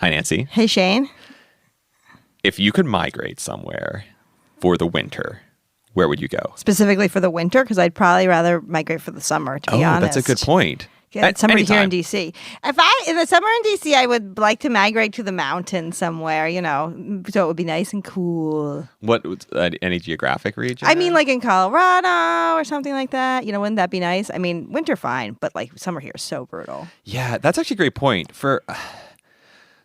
Hi, Nancy. Hey, Shane. If you could migrate somewhere for the winter, where would you go? Specifically for the winter, because I'd probably rather migrate for the summer, to be honest. That's a good point. Yeah, summer here in D.C. In the summer in D.C., I would like to migrate to the mountains somewhere, so it would be nice and cool. What, any geographic region? I mean, like in Colorado or something like that. Wouldn't that be nice? I mean, winter fine, but like summer here is so brutal. Yeah, that's actually a great point.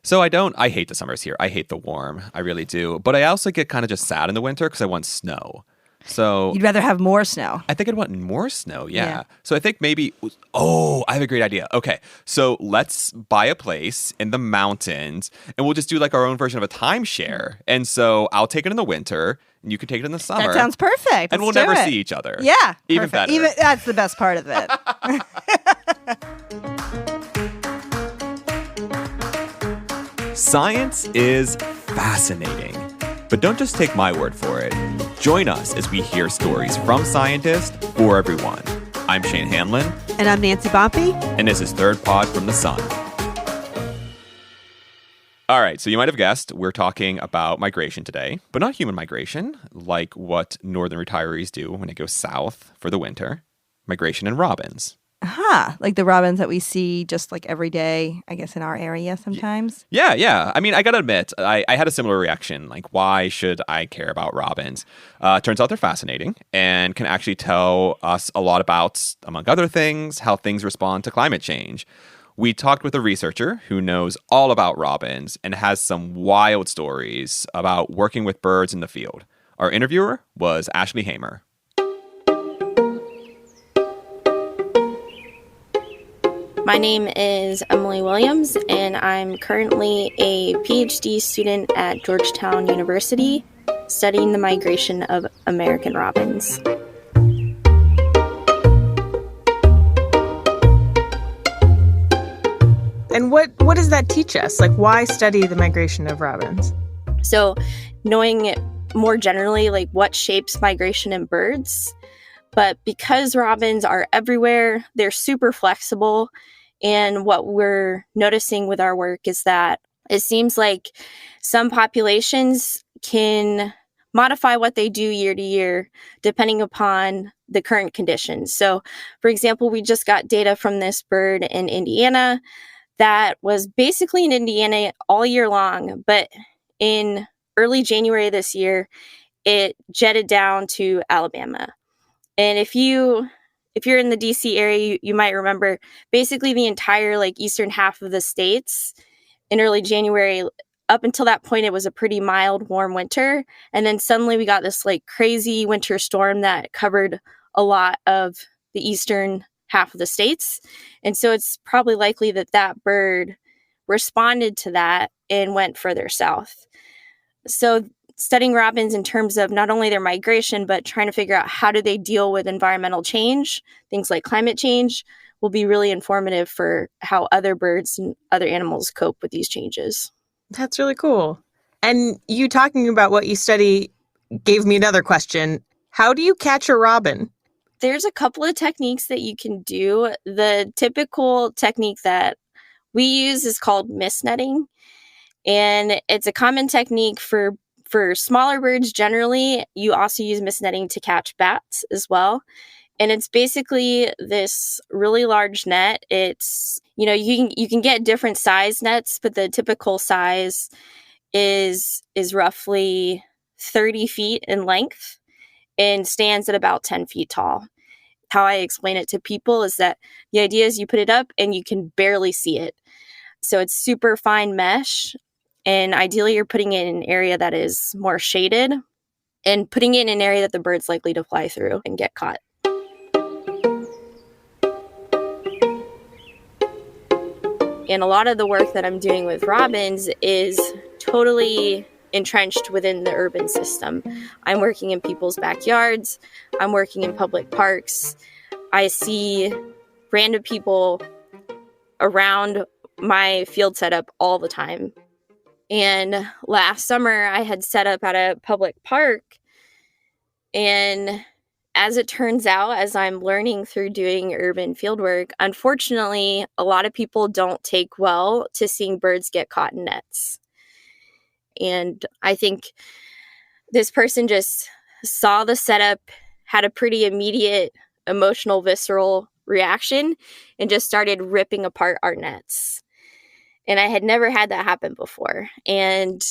So I hate the summers here. I hate the warm. I really do. But I also get kind of just sad in the winter because I want snow. So you'd rather have more snow. I think I'd want more snow, yeah. So I think maybe, I have a great idea. Okay, so let's buy a place in the mountains and we'll just do like our own version of a timeshare. And so I'll take it in the winter and you can take it in the summer. That sounds perfect. And we'll never see each other. Yeah, even perfect. better. That's the best part of it. Science is fascinating. But don't just take my word for it. Join us as we hear stories from scientists for everyone. I'm Shane Hanlon. And I'm Nancy Bompey. And this is Third Pod from the Sun. All right, so you might have guessed we're talking about migration today, but not human migration, like what northern retirees do when they go south for the winter. Migration in robins. Like the robins that we see just like every day, I guess, in our area sometimes. Yeah. I mean, I gotta admit, I had a similar reaction. Like, why should I care about robins? Turns out they're fascinating and can actually tell us a lot about, among other things, how things respond to climate change. We talked with a researcher who knows all about robins and has some wild stories about working with birds in the field. Our interviewer was Ashely Hamer. My name is Emily Williams, and I'm currently a PhD student at Georgetown University studying the migration of American robins. And what does that teach us? Like, why study the migration of robins? So knowing more generally, like what shapes migration in birds, but because robins are everywhere, they're super flexible. And what we're noticing with our work is that it seems like some populations can modify what they do year to year, depending upon the current conditions. So, for example, we just got data from this bird in Indiana that was basically in Indiana all year long, but in early January this year, it jetted down to Alabama. And if you're in the DC area, you might remember basically the entire eastern half of the states in early January. Up until that point, it was a pretty mild, warm winter. And then suddenly we got this crazy winter storm that covered a lot of the eastern half of the states. And so it's probably likely that bird responded to that and went further south. So studying robins in terms of not only their migration, but trying to figure out how do they deal with environmental change, things like climate change, will be really informative for how other birds and other animals cope with these changes. That's really cool. And you talking about what you study gave me another question. How do you catch a robin? There's a couple of techniques that you can do. The typical technique that we use is called mist netting. And it's a common technique for smaller birds generally. You also use mist netting to catch bats as well. And it's basically this really large net. It's, you can get different size nets, but the typical size is roughly 30 feet in length and stands at about 10 feet tall. How I explain it to people is that the idea is you put it up and you can barely see it. So it's super fine mesh. And ideally, you're putting it in an area that is more shaded and putting it in an area that the bird's likely to fly through and get caught. And a lot of the work that I'm doing with robins is totally entrenched within the urban system. I'm working in people's backyards. I'm working in public parks. I see random people around my field setup all the time. And last summer, I had set up at a public park, and as it turns out, as I'm learning through doing urban fieldwork, unfortunately, a lot of people don't take well to seeing birds get caught in nets. And I think this person just saw the setup, had a pretty immediate emotional, visceral reaction, and just started ripping apart our nets. And I had never had that happen before. And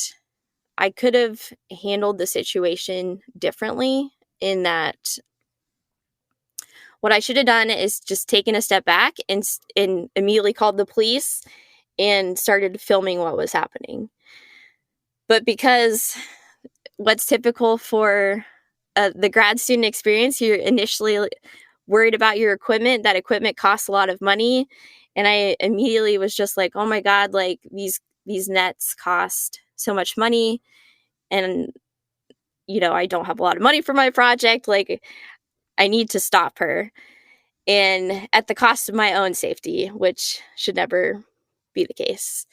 I could have handled the situation differently, in that what I should have done is just taken a step back and immediately called the police and started filming what was happening. But because what's typical for the grad student experience, you're initially worried about your equipment. That equipment costs a lot of money. And I immediately was just like, oh my God, like these nets cost so much money. And, you know, I don't have a lot of money for my project. Like, I need to stop her, and at the cost of my own safety, which should never be the case.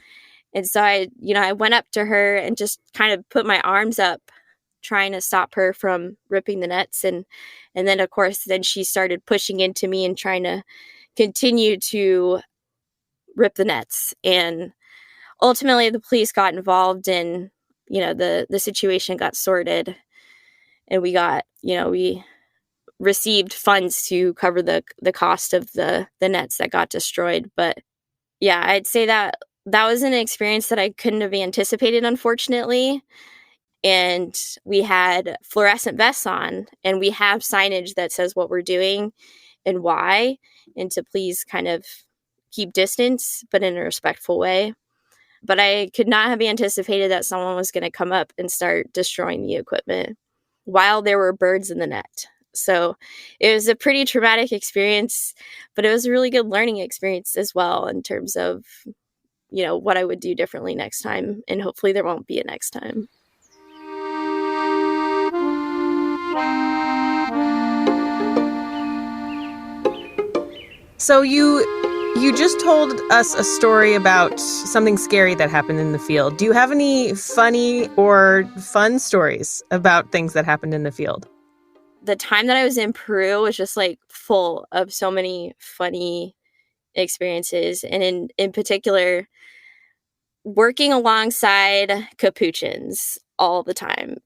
And so I went up to her and just kind of put my arms up, trying to stop her from ripping the nets. And then, of course, then she started pushing into me and trying to continue to rip the nets. And ultimately, the police got involved, and, you know, the situation got sorted, and we received funds to cover the cost of the nets that got destroyed. But yeah, I'd say that was an experience that I couldn't have anticipated, unfortunately. And we had fluorescent vests on, and we have signage that says what we're doing and why, and to please kind of keep distance, but in a respectful way. But I could not have anticipated that someone was going to come up and start destroying the equipment while there were birds in the net. So it was a pretty traumatic experience, but it was a really good learning experience as well, in terms of, you know, what I would do differently next time. And hopefully there won't be a next time. So you just told us a story about something scary that happened in the field. Do you have any funny or fun stories about things that happened in the field? The time that I was in Peru was just like full of so many funny experiences. And in particular, working alongside capuchins all the time.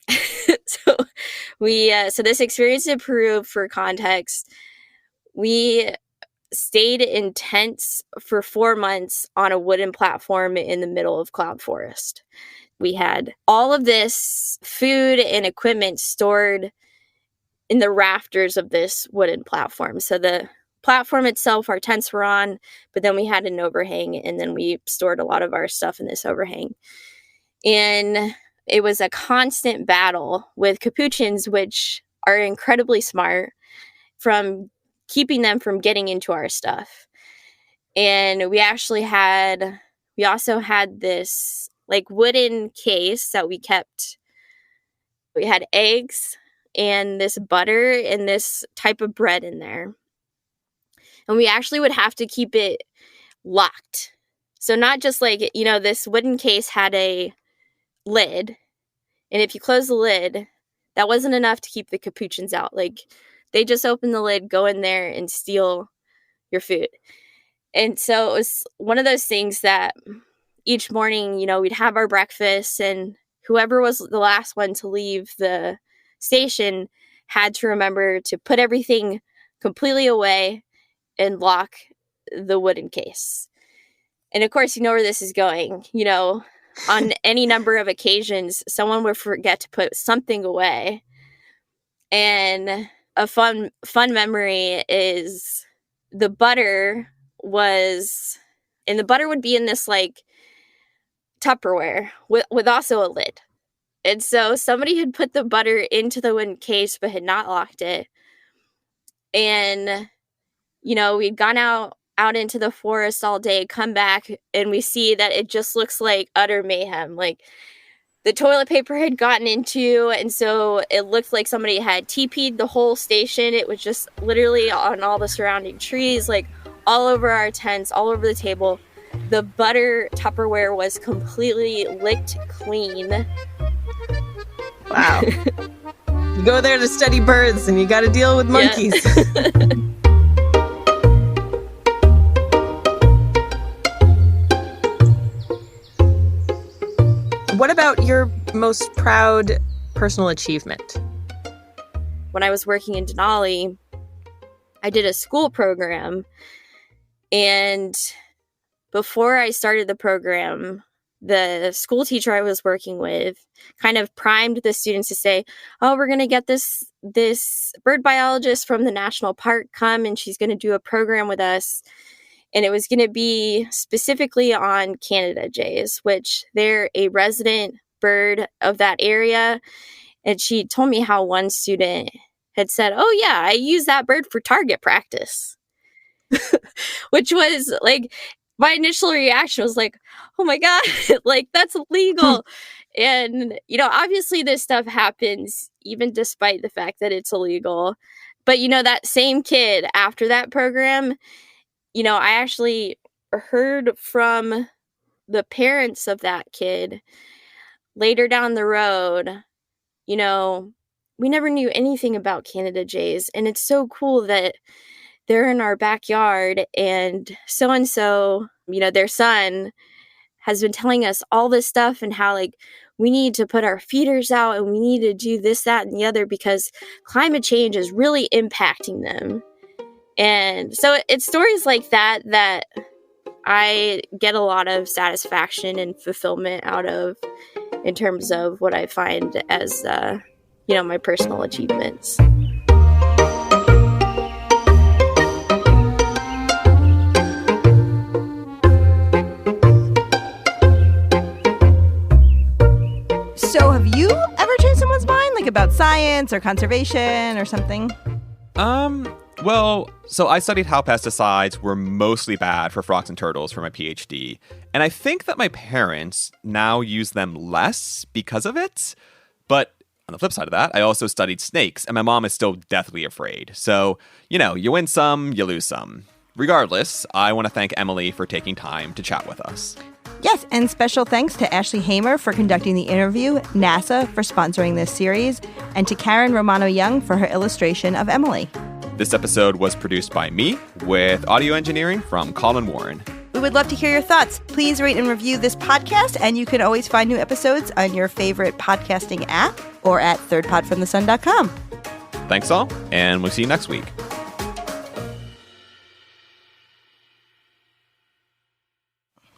So this experience in Peru, for context, we stayed in tents for 4 months on a wooden platform in the middle of cloud forest. We had all of this food and equipment stored in the rafters of this wooden platform. So the platform itself, our tents were on, but then we had an overhang, and then we stored a lot of our stuff in this overhang. And it was a constant battle with capuchins, which are incredibly smart, from keeping them from getting into our stuff. And we also had this like wooden case that we kept. We had eggs and this butter and this type of bread in there. And we actually would have to keep it locked. So not just like, you know, this wooden case had a lid. And if you close the lid, that wasn't enough to keep the capuchins out. Like, they just open the lid, go in there, and steal your food. And so it was one of those things that each morning, you know, we'd have our breakfast, and whoever was the last one to leave the station had to remember to put everything completely away and lock the wooden case. And of course, you know where this is going. You know, on any number of occasions, someone would forget to put something away. And a fun memory is the butter would be in this like Tupperware with also a lid. And so somebody had put the butter into the wooden case but had not locked it. And, you know, we'd gone out into the forest all day, come back, and we see that it just looks like utter mayhem. Like, the toilet paper had gotten into, and so it looked like somebody had TP'd the whole station. It was just literally on all the surrounding trees, like all over our tents, all over the table. The butter Tupperware was completely licked clean. Wow. You go there to study birds and you got to deal with monkeys. Yeah. What about your most proud personal achievement? When I was working in Denali, I did a school program. And before I started the program, the school teacher I was working with kind of primed the students to say, oh, we're going to get this bird biologist from the national park come, and she's going to do a program with us. And it was going to be specifically on Canada jays, which they're a resident bird of that area. And she told me how one student had said, oh, yeah, I use that bird for target practice, which was like, my initial reaction was like, oh my God, like that's illegal. And, obviously this stuff happens even despite the fact that it's illegal. But, that same kid after that program, I actually heard from the parents of that kid later down the road, we never knew anything about Canada jays. And it's so cool that they're in our backyard, and so, their son has been telling us all this stuff and how like we need to put our feeders out and we need to do this, that, and the other because climate change is really impacting them. And so it's stories like that I get a lot of satisfaction and fulfillment out of in terms of what I find as, my personal achievements. So have you ever changed someone's mind, like about science or conservation or something? Well, so I studied how pesticides were mostly bad for frogs and turtles for my PhD. And I think that my parents now use them less because of it. But on the flip side of that, I also studied snakes, and my mom is still deathly afraid. So, you win some, you lose some. Regardless, I want to thank Emily for taking time to chat with us. Yes, and special thanks to Ashely Hamer for conducting the interview, NASA for sponsoring this series, and to Karen Romano Young for her illustration of Emily. This episode was produced by me, with audio engineering from Collin Warren. We would love to hear your thoughts. Please rate and review this podcast, and you can always find new episodes on your favorite podcasting app or at thirdpodfromthesun.com. Thanks all, and we'll see you next week.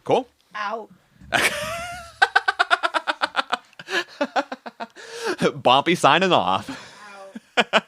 Cool? Ow. Bompy signing off. Ow.